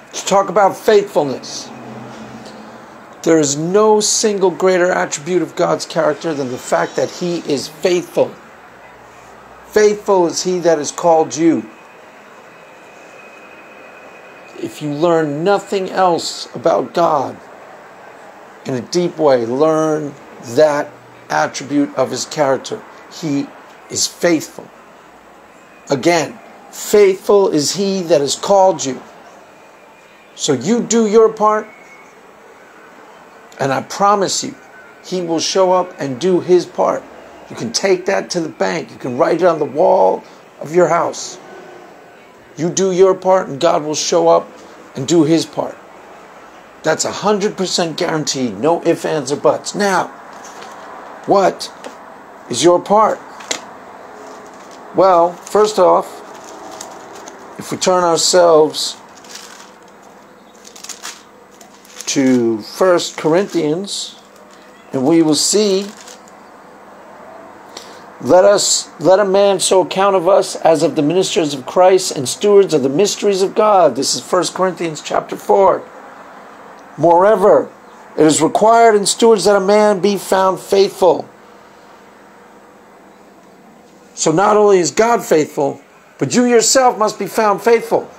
Let's talk about faithfulness. There is no single greater attribute of God's character than the fact that He is faithful. Faithful is He that has called you. If you learn nothing else about God in a deep way, learn that attribute of His character. He is faithful. Again, faithful is He that has called you. So you do your part, and I promise you, He will show up and do His part. You can take that to the bank. You can write it on the wall of your house. You do your part, and God will show up and do His part. That's 100% guaranteed. No ifs, ands, or buts. Now, what is your part? Well, first off, if we turn ourselves to 1 Corinthians, and we will see, let a man so account of us as of the ministers of Christ and stewards of the mysteries of God. This is 1 Corinthians chapter 4. Moreover, it is required in stewards that a man be found faithful. So not only is God faithful, but you yourself must be found faithful.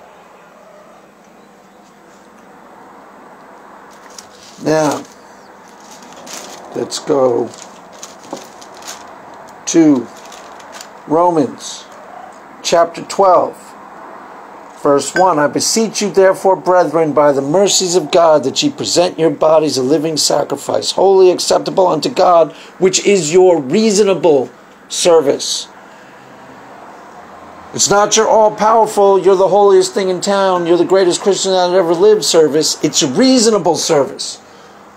Now, let's go to Romans chapter 12, verse 1. I beseech you therefore, brethren, by the mercies of God, that ye present your bodies a living sacrifice, wholly acceptable unto God, which is your reasonable service. It's not your all-powerful, you're the holiest thing in town, you're the greatest Christian that ever lived service. It's a reasonable service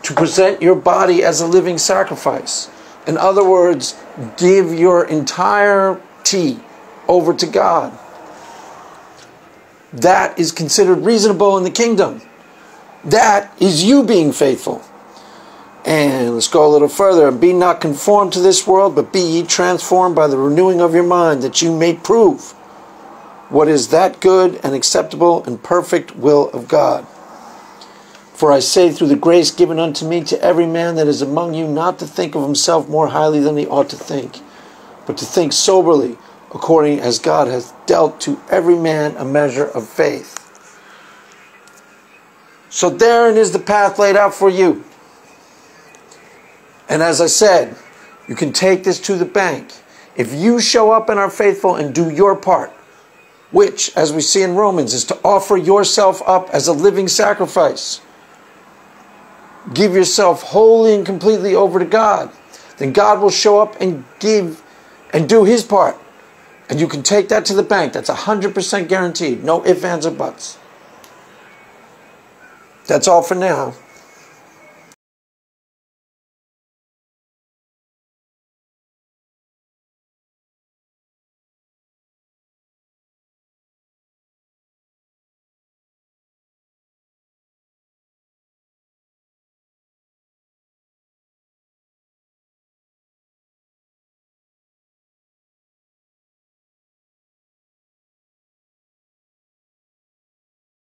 to present your body as a living sacrifice. In other words, give your entirety over to God. That is considered reasonable in the kingdom. That is you being faithful. And let's go a little further. And be not conformed to this world, but be ye transformed by the renewing of your mind, that you may prove what is that good and acceptable and perfect will of God. For I say, through the grace given unto me, to every man that is among you, not to think of himself more highly than he ought to think, but to think soberly, according as God hath dealt to every man a measure of faith. So therein is the path laid out for you. And as I said, you can take this to the bank. If you show up and are faithful and do your part, which, as we see in Romans, is to offer yourself up as a living sacrifice, give yourself wholly and completely over to God, then God will show up and give and do His part. And you can take that to the bank. That's 100% guaranteed. No ifs, ands, or buts. That's all for now.